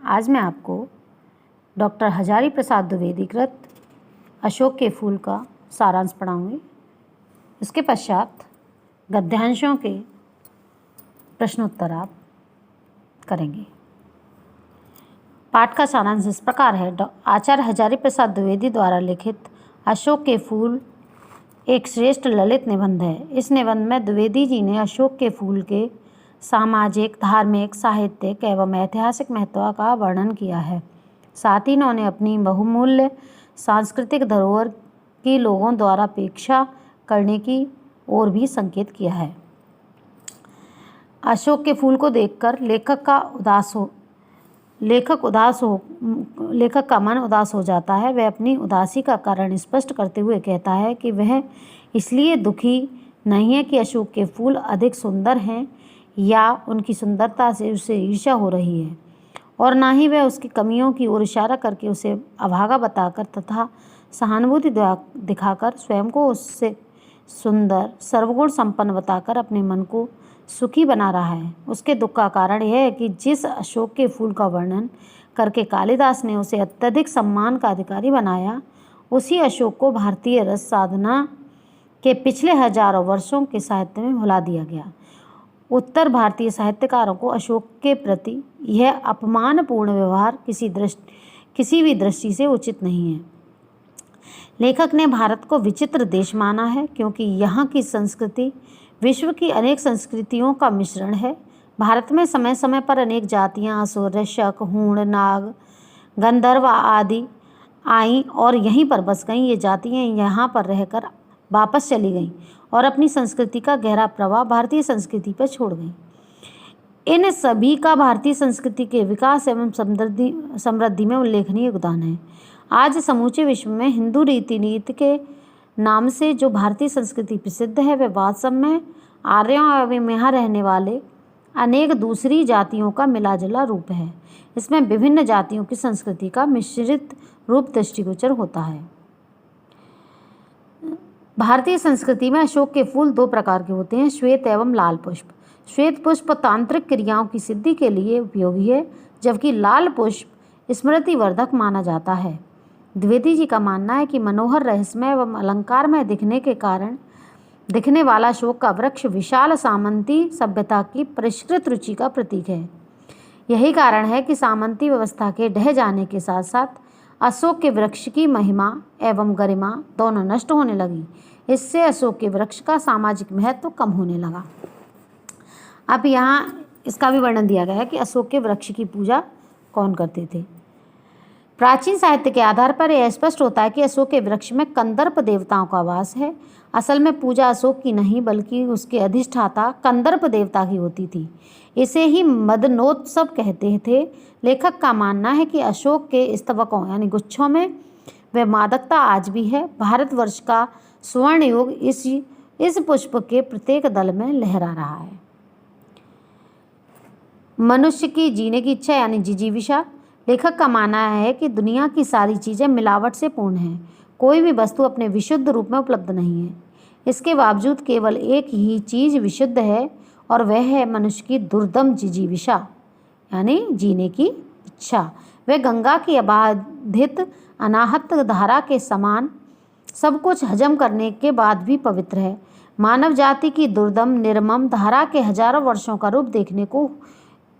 आज मैं आपको डॉक्टर हजारी प्रसाद द्विवेदी कृत अशोक के फूल का सारांश पढ़ाऊंगी। इसके पश्चात गद्यांशों के प्रश्नोत्तर आप करेंगे। पाठ का सारांश इस प्रकार है। आचार्य हजारी प्रसाद द्विवेदी द्वारा लिखित अशोक के फूल एक श्रेष्ठ ललित निबंध है। इस निबंध में द्विवेदी जी ने अशोक के फूल के सामाजिक, धार्मिक, साहित्यिक एवं ऐतिहासिक महत्व का वर्णन किया है। साथ ही इन्होंने अपनी बहुमूल्य सांस्कृतिक धरोहर की लोगों द्वारा अपेक्षा करने की ओर भी संकेत किया है। अशोक के फूल को देखकर लेखक का मन उदास हो जाता है। वह अपनी उदासी का कारण स्पष्ट करते हुए कहता है कि वह इसलिए दुखी नहीं है कि अशोक के फूल अधिक सुंदर हैं या उनकी सुंदरता से उसे ईर्ष्या हो रही है, और ना ही वह उसकी कमियों की ओर इशारा करके उसे अभागा बताकर तथा सहानुभूति दिखाकर स्वयं को उससे सुंदर, सर्वगुण संपन्न बताकर अपने मन को सुखी बना रहा है। उसके दुख का कारण यह है कि जिस अशोक के फूल का वर्णन करके कालिदास ने उसे अत्यधिक सम्मान का अधिकारी बनाया, उसी अशोक को भारतीय रस साधना के पिछले हजारों वर्षों के साहित्य में भुला दिया गया। उत्तर भारतीय साहित्यकारों को अशोक के प्रति यह अपमानपूर्ण व्यवहार किसी भी दृष्टि से उचित नहीं है। लेखक ने भारत को विचित्र देश माना है क्योंकि यहाँ की संस्कृति विश्व की अनेक संस्कृतियों का मिश्रण है। भारत में समय समय पर अनेक जातियाँ असुर, शक, हूण, नाग, गंधर्व आदि आईं और यहीं पर बस गईं। ये जातियाँ यहाँ पर रहकर वापस चली गईं और अपनी संस्कृति का गहरा प्रभाव भारतीय संस्कृति पर छोड़ गईं। इन सभी का भारतीय संस्कृति के विकास एवं समृद्धि में उल्लेखनीय योगदान है। आज समूचे विश्व में हिंदू रीति के नाम से जो भारतीय संस्कृति प्रसिद्ध है, वह वास्तव में आर्यों एवं यहाँ रहने वाले अनेक दूसरी जातियों का मिलाजुला रूप है। इसमें विभिन्न जातियों की संस्कृति का मिश्रित रूप दृष्टिगोचर होता है। भारतीय संस्कृति में अशोक के फूल दो प्रकार के होते हैं, श्वेत एवं लाल पुष्प। श्वेत पुष्प तांत्रिक क्रियाओं की सिद्धि के लिए उपयोगी है, जबकि लाल पुष्प स्मृतिवर्धक माना जाता है। द्विवेदी जी का मानना है कि मनोहर, रहस्यमय एवं अलंकारमय दिखने वाला अशोक का वृक्ष विशाल सामंती सभ्यता की परिष्कृत रुचि का प्रतीक है। यही कारण है कि सामंती व्यवस्था के ढह जाने के साथ साथ अशोक के वृक्ष की महिमा एवं गरिमा दोनों नष्ट होने लगी। इससे अशोक के वृक्ष का सामाजिक महत्व कम होने लगा। अब यहाँ इसका भी वर्णन दिया गया है कि अशोक के वृक्ष की पूजा कौन करते थे। प्राचीन साहित्य के आधार पर यह स्पष्ट होता है कि अशोक के वृक्ष में कंदर्प देवताओं का वास है। असल में पूजा अशोक की नहीं बल्कि उसके अधिष्ठाता कंदर्प देवता की होती थी। इसे ही मदनोत्सव कहते थे। लेखक का मानना है कि अशोक के स्तवकों यानी गुच्छों में वह मादकता आज भी है। भारतवर्ष का स्वर्ण युग इस पुष्प के प्रत्येक दल में लहरा रहा है। मनुष्य की जीने की इच्छा यानी जिजीविषा। लेखक का मानना है कि दुनिया की सारी चीज़ें मिलावट से पूर्ण हैं। कोई भी वस्तु अपने विशुद्ध रूप में उपलब्ध नहीं है। इसके बावजूद केवल एक ही चीज़ विशुद्ध है और वह है मनुष्य की दुर्दम जिजीविषा यानी जीने की इच्छा। वह गंगा की अबाधित अनाहत धारा के समान सब कुछ हजम करने के बाद भी पवित्र है। मानव जाति की दुर्दम निर्मम धारा के हजारों वर्षों का रूप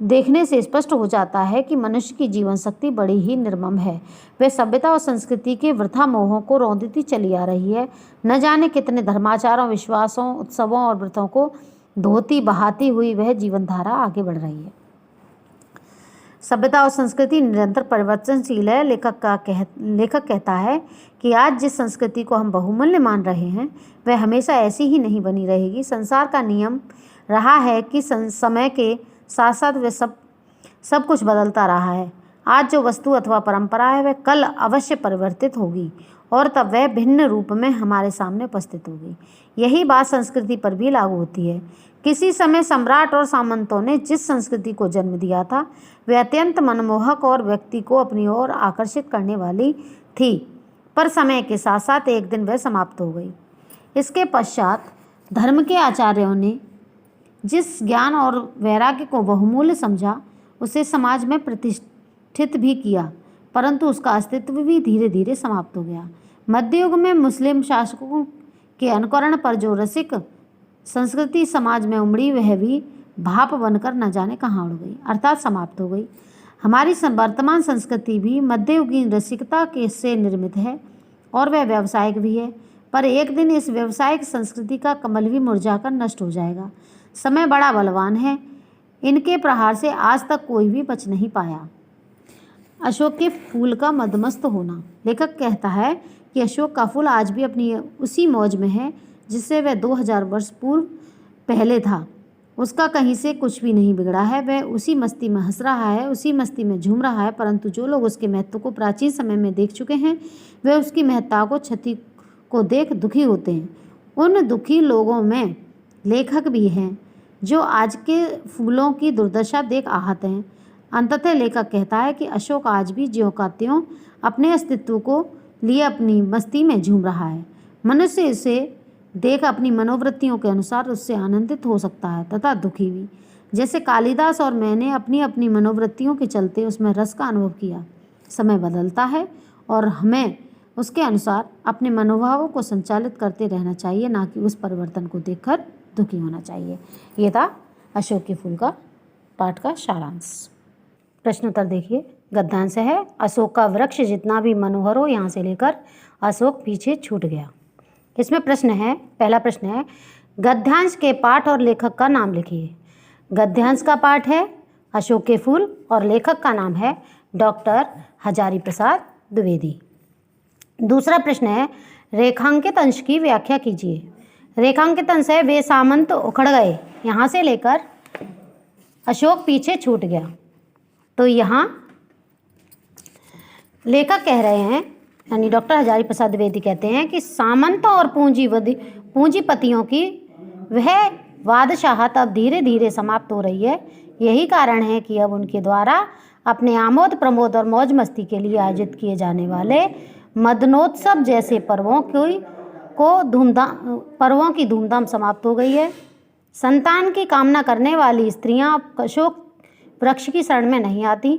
देखने से स्पष्ट हो जाता है कि मनुष्य की जीवन शक्ति बड़ी ही निर्मम है। वह सभ्यता और संस्कृति के वृथा मोहों को रौंदती चली आ रही है। न जाने कितने धर्माचारों, विश्वासों, उत्सवों और व्रतों को धोती बहाती हुई वह जीवन धारा आगे बढ़ रही है। सभ्यता और संस्कृति निरंतर परिवर्तनशील है। लेखक कहता है कि आज जिस संस्कृति को हम बहुमूल्य मान रहे हैं, वह हमेशा ऐसी ही नहीं बनी रहेगी। संसार का नियम रहा है कि समय के साथ साथ वह सब कुछ बदलता रहा है। आज जो वस्तु अथवा परंपरा है, वह कल अवश्य परिवर्तित होगी और तब वह भिन्न रूप में हमारे सामने उपस्थित होगी। यही बात संस्कृति पर भी लागू होती है। किसी समय सम्राट और सामंतों ने जिस संस्कृति को जन्म दिया था, वह अत्यंत मनमोहक और व्यक्ति को अपनी ओर आकर्षित करने वाली थी, पर समय के साथ साथ एक दिन वह समाप्त हो गई। इसके पश्चात धर्म के आचार्यों ने जिस ज्ञान और वैराग्य को बहुमूल्य समझा, उसे समाज में प्रतिष्ठित भी किया, परंतु उसका अस्तित्व भी धीरे धीरे समाप्त हो गया। मध्य युग में मुस्लिम शासकों के अनुकरण पर जो रसिक संस्कृति समाज में उमड़ी, वह भी भाप बनकर न जाने कहाँ उड़ गई, अर्थात समाप्त हो गई। हमारी वर्तमान संस्कृति भी मध्ययुगीन रसिकता के से निर्मित है और वह व्यावसायिक भी है, पर एक दिन इस व्यावसायिक संस्कृति का कमल भी मुरझाकर नष्ट हो जाएगा। समय बड़ा बलवान है, इनके प्रहार से आज तक कोई भी बच नहीं पाया। अशोक के फूल का मदमस्त होना। लेखक कहता है कि अशोक का फूल आज भी अपनी उसी मौज में है जिससे वह 2000 वर्ष पूर्व पहले था। उसका कहीं से कुछ भी नहीं बिगड़ा है, वह उसी मस्ती में हंस रहा है, उसी मस्ती में झूम रहा है, परंतु जो लोग उसके महत्व को प्राचीन समय में देख चुके हैं, वे उसकी महत्ता को क्षति को देख दुखी होते हैं। उन दुखी लोगों में लेखक भी हैं जो आज के फूलों की दुर्दशा देख आहत हैं। अंततः लेखक कहता है कि अशोक आज भी ज्यों का त्यों अपने अस्तित्व को लिए अपनी मस्ती में झूम रहा है। मनुष्य इसे देख अपनी मनोवृत्तियों के अनुसार उससे आनंदित हो सकता है तथा दुखी भी, जैसे कालिदास और मैंने अपनी अपनी मनोवृत्तियों के चलते उसमें रस का अनुभव किया। समय बदलता है और हमें उसके अनुसार अपने मनोभावों को संचालित करते रहना चाहिए, ना कि उस परिवर्तन को देखकर दुखी होना चाहिए। ये था अशोक के फूल का पाठ का सारांश। प्रश्नोत्तर देखिए। गद्यांश है, अशोक का वृक्ष जितना भी मनोहर हो, यहाँ से लेकर अशोक पीछे छूट गया। इसमें प्रश्न है, पहला प्रश्न है, गद्यांश के पाठ और लेखक का नाम लिखिए। गद्यांश का पाठ है अशोक के फूल और लेखक का नाम है डॉक्टर हजारी प्रसाद द्विवेदी। दूसरा प्रश्न है, रेखांकित अंश की व्याख्या कीजिए। रेखांकित अंश है, वे सामंत उखड़ गए, यहाँ से लेकर अशोक पीछे छूट गया। तो यहाँ लेखक कह रहे हैं, यानी डॉक्टर हजारी प्रसाद द्विवेदी कहते हैं कि सामंत और पूंजीपतियों की वह बादशाहत अब धीरे धीरे समाप्त हो रही है। यही कारण है कि अब उनके द्वारा अपने आमोद प्रमोद और मौज मस्ती के लिए आयोजित किए जाने वाले मदनोत्सव जैसे पर्वों की धूमधाम समाप्त हो गई है। संतान की कामना करने वाली स्त्रियां अशोक वृक्ष की शरण में नहीं आती,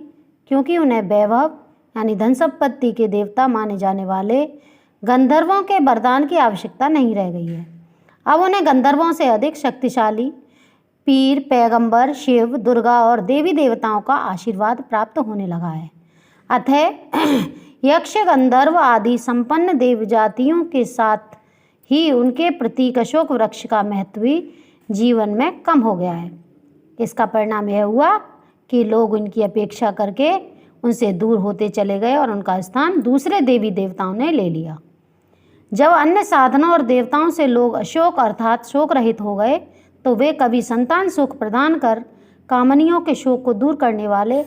क्योंकि उन्हें वैभव यानी धन संपत्ति के देवता माने जाने वाले गंधर्वों के वरदान की आवश्यकता नहीं रह गई है। अब उन्हें गंधर्वों से अधिक शक्तिशाली पीर, पैगंबर, शिव, दुर्गा और देवी देवताओं का आशीर्वाद प्राप्त होने लगा है। अतः यक्ष, गंधर्व आदि संपन्न देव जातियों के साथ ही उनके प्रतीक अशोक वृक्ष का महत्व भी जीवन में कम हो गया है। इसका परिणाम यह हुआ कि लोग उनकी अपेक्षा करके उनसे दूर होते चले गए और उनका स्थान दूसरे देवी देवताओं ने ले लिया। जब अन्य साधनों और देवताओं से लोग अशोक अर्थात शोक रहित हो गए, तो वे कभी संतान सुख प्रदान कर कामनियों के शोक को दूर करने वाले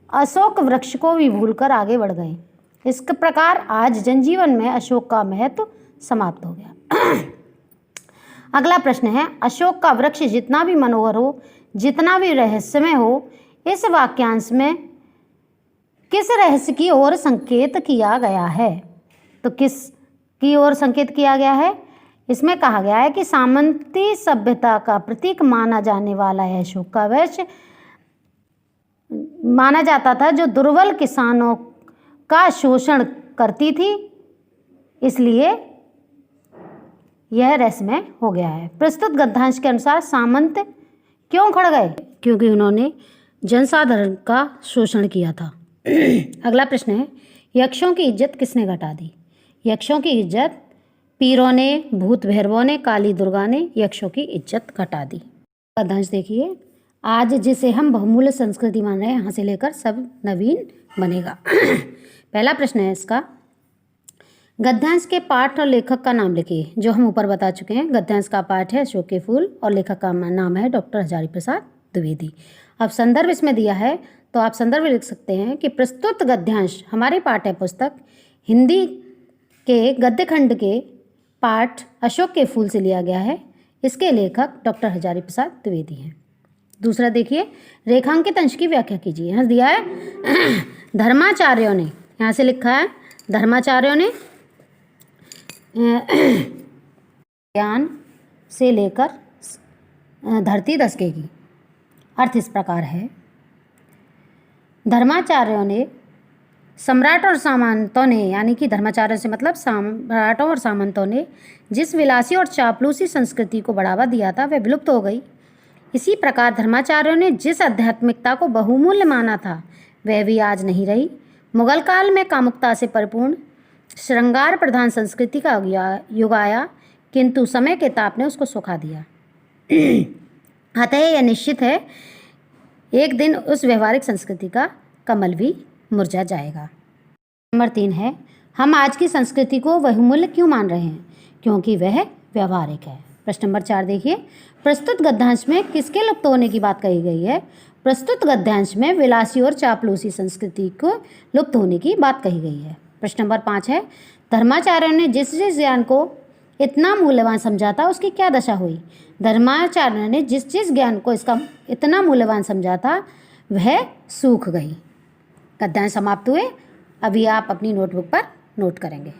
अशोक वृक्ष को भी भूलकर आगे बढ़ गए। इस प्रकार आज जनजीवन में अशोक का महत्व समाप्त हो गया। अगला प्रश्न है, अशोक का वृक्ष जितना भी मनोहर हो, जितना भी रहस्यमय हो, इस वाक्यांश में किस रहस्य की ओर संकेत किया गया है? तो किस की ओर संकेत किया गया है? इसमें कहा गया है कि सामंती सभ्यता का प्रतीक माना जाने वाला है अशोक का वृक्ष माना जाता था, जो दुर्बल किसानों का शोषण करती थी, इसलिए यह रहस्यमय हो गया है। प्रस्तुत गद्यांश के अनुसार सामंत क्यों खड़ गए? क्योंकि उन्होंने जनसाधारण का शोषण किया था। अगला प्रश्न है, यक्षों की इज्जत किसने घटा दी? यक्षों की इज्जत पीरों ने, भूत भैरवों ने, काली दुर्गा ने यक्षों की इज्जत घटा दी। गद्यांश देखिए, आज जिसे हम बहुमूल्य संस्कृति मान रहे हैं, यहाँ से लेकर सब नवीन बनेगा। पहला प्रश्न है इसका, गद्यांश के पाठ और लेखक का नाम लिखिए। जो हम ऊपर बता चुके हैं, गद्यांश का पाठ है अशोक के फूल और लेखक का नाम है डॉक्टर हजारी प्रसाद द्विवेदी। अब संदर्भ इसमें दिया है, तो आप संदर्भ लिख सकते हैं कि प्रस्तुत गद्यांश हमारी पाठ्य पुस्तक हिंदी के गद्य खंड के पाठ अशोक के फूल से लिया गया है। इसके लेखक डॉक्टर हजारी प्रसाद द्विवेदी हैं। दूसरा देखिए, रेखांकित अंश की व्याख्या कीजिए। यहाँ दिया है धर्माचार्यों ने, यहाँ से लिखा है धर्माचार्यों ने ज्ञान से लेकर धरती दसके की। अर्थ इस प्रकार है, धर्माचार्यों ने सम्राट और सामंतों ने, यानी कि धर्माचार्यों से मतलब सम्राटों और सामंतों ने जिस विलासी और चापलूसी संस्कृति को बढ़ावा दिया था वह विलुप्त हो गई। इसी प्रकार धर्माचार्यों ने जिस आध्यात्मिकता को बहुमूल्य माना था वह भी आज नहीं रही। मुगल काल में कामुकता से परिपूर्ण श्रृंगार प्रधान संस्कृति का युग आया, किंतु समय के ताप ने उसको सुखा दिया। अतः यह निश्चित है एक दिन उस व्यवहारिक संस्कृति का कमल भी मुरझा जाएगा। नंबर 3 है, हम आज की संस्कृति को बहुमूल्य क्यों मान रहे हैं? क्योंकि वह व्यवहारिक है। प्रश्न नंबर 4 देखिए, प्रस्तुत गद्यांश में किसके लुप्त होने की बात कही गई है? प्रस्तुत गद्यांश में विलासी और चापलूसी संस्कृति को लुप्त होने की बात कही गई है। प्रश्न नंबर 5 है, धर्माचार्यों ने जिस जिस ज्ञान को इतना मूल्यवान समझा था उसकी क्या दशा हुई? धर्माचार्य ने जिस जिस ज्ञान को इसका इतना मूल्यवान समझा था वह सूख गई। गद्यांश समाप्त हुए। अभी आप अपनी नोटबुक पर नोट करेंगे।